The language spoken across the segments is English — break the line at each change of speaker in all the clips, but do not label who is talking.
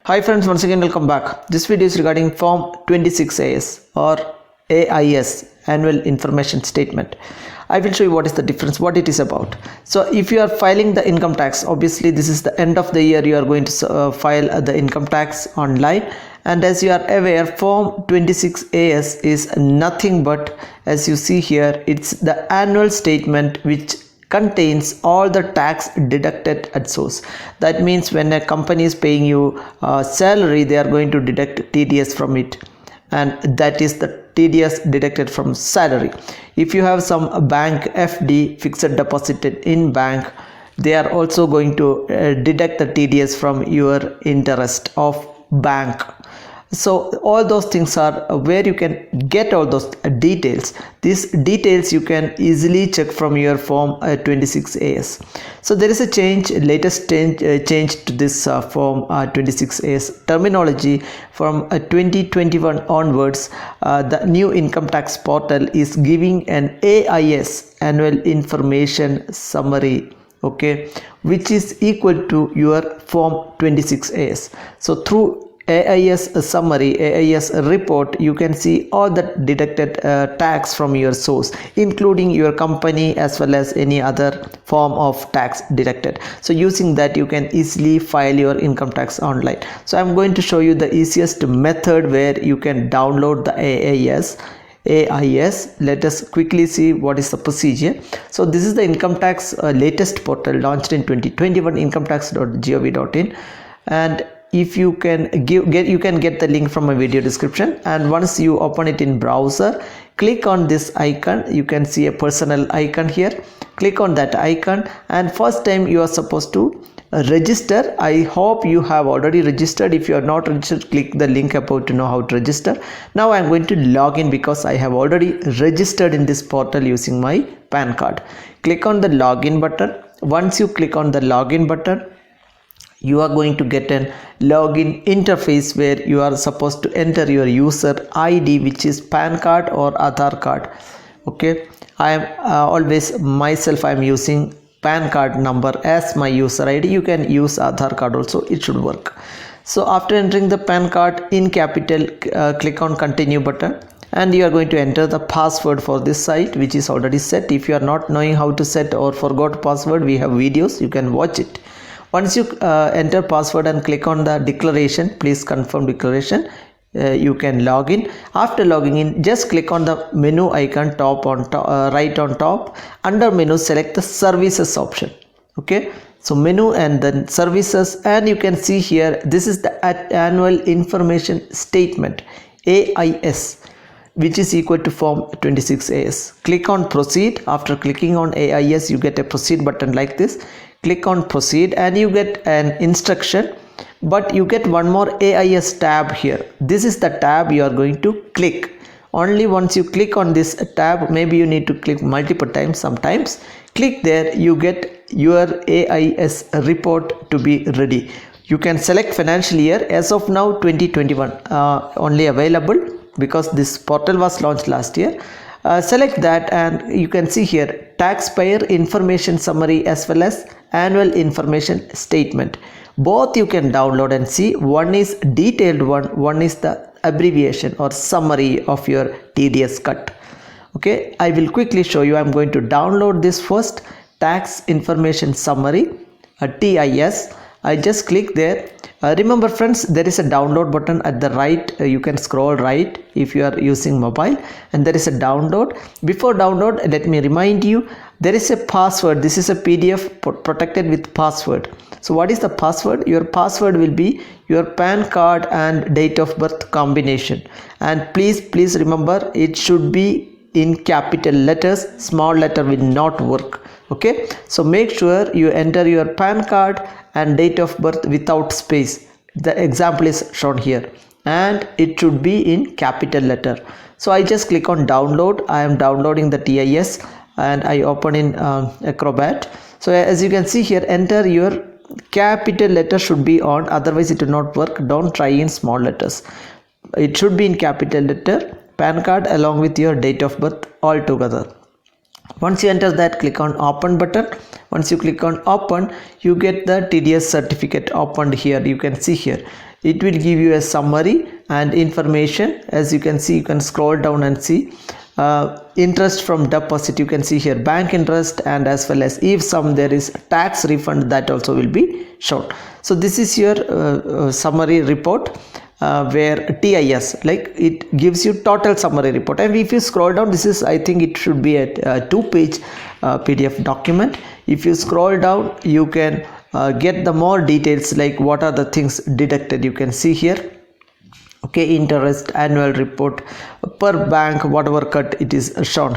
Hi friends, once again welcome back. This video is regarding Form 26-AS or AIS, Annual Information Statement. I will show you what is the difference, what it is about. So if you are filing the income tax, obviously this is the end of the year, you are going to file the income tax online. And as you are aware, Form 26-AS is nothing but, as you see here, it's the annual statement which contains all the tax deducted at source. That means when a company is paying you salary, they are going to deduct TDS from it, and that is the TDS deducted from salary. If you have some bank FD, fixed deposited in bank, they are also going to deduct the TDS from your interest of bank. So all those things are where you can get all those details. These details you can easily check from your Form 26-AS. So there is a change, latest change to this Form 26-AS terminology from 2021 onwards. The new income tax portal is giving an AIS, Annual Information Summary, okay, which is equal to your Form 26-AS. So through AIS summary, AIS report, you can see all the deducted tax from your source, including your company as well as any other form of tax deducted. So using that, you can easily file your income tax online. So I'm going to show you the easiest method where you can download the AIS. Let us quickly see what is the procedure. So this is the income tax latest portal launched in 2021, incometax.gov.in, and if you can you can get the link from my video description. And once you open it in browser, click on this icon. You can see a personal icon here. Click on that icon, and first time you are supposed to register. I hope you have already registered. If you are not registered, click the link above to know how to register. Now I am going to log in because I have already registered in this portal using my PAN card. Click on the login button. Once you click on the login button, you are going to get an login interface where you are supposed to enter your user ID, which is PAN card or Aadhaar card. Okay, I am always myself I am using PAN card number as my user ID. You can use Aadhaar card also, it should work. So after entering the PAN card in capital, click on continue button, and you are going to enter the password for this site, which is already set. If you are not knowing how to set or forgot password, we have videos, you can watch it. Once you enter password and click on the declaration, please confirm declaration, you can log in. After logging in, just click on the menu icon right on top. Under menu, select the services option. Okay, so menu and then services, and you can see here this is the annual information statement, AIS, which is equal to Form 26-AS. Click on proceed. After clicking on AIS, you get a proceed button like this. Click on proceed and you get an instruction, but you get one more AIS tab here. This is the tab you are going to click. Only once you click on this tab, maybe you need to click multiple times sometimes. Click there, you get your AIS report to be ready. You can select financial year. As of now 2021 only available because this portal was launched last year. Select that and you can see here taxpayer information summary as well as annual information statement. Both you can download and see. One is detailed one is the abbreviation or summary of your TDS cut. Okay, I will quickly show you. I'm going to download this first, tax information summary, TIS. I just click there. Remember friends, there is a download button at the right. You can scroll right if you are using mobile, and there is a download. Before download, let me remind you, there is a password. This is a PDF protected with password. So what is the password? Your password will be your PAN card and date of birth combination, and please remember it should be in capital letters. Small letter will not work. Okay, so make sure you enter your PAN card and date of birth without space. The example is shown here, and it should be in capital letter. So I just click on download. I am downloading the TIS and I open in Acrobat. So as you can see here, enter your capital letter should be on, otherwise it will not work. Don't try in small letters. It should be in capital letter, PAN card along with your date of birth all together. Once you enter that, click on open button. Once you click on open, you get the TDS certificate opened here. You can see here it will give you a summary and information. As you can see, you can scroll down and see interest from deposit. You can see here bank interest, and as well as if there is tax refund, that also will be shown. So this is your summary report, where TIS, like, it gives you total summary report. And if you scroll down, this is, I think it should be a 2-page PDF document. If you scroll down, you can get the more details, like what are the things deducted. You can see here, okay, interest, annual report per bank, whatever cut it is shown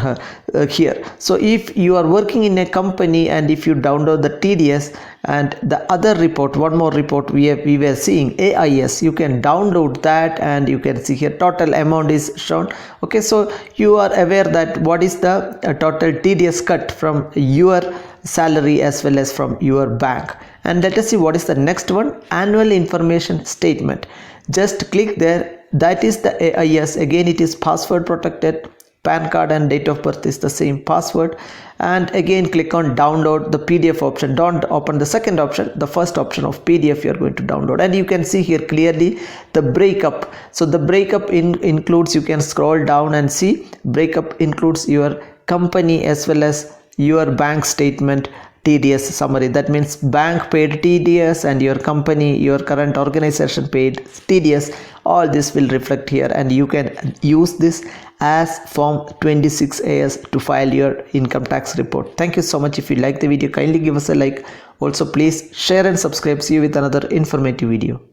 here. So if you are working in a company and if you download the TDS and the other report, one more report we were seeing, AIS, you can download that, and you can see here total amount is shown. Okay, so you are aware that what is the total TDS cut from your salary as well as from your bank. And let us see what is the next one, annual information statement. Just click there, that is the AIS. Again, it is password protected, PAN card and date of birth is the same password. And again, click on download the PDF option. Don't open the second option, the first option of PDF you are going to download. And you can see here clearly the breakup. So the breakup includes, you can scroll down and see, breakup includes your company as well as your bank statement TDS summary. That means bank paid TDS and your company, your current organization paid TDS. All this will reflect here, and you can use this as Form 26-AS to file your income tax report. Thank you so much. If you like the video, kindly give us a like. Also, please share and subscribe. See you with another informative video.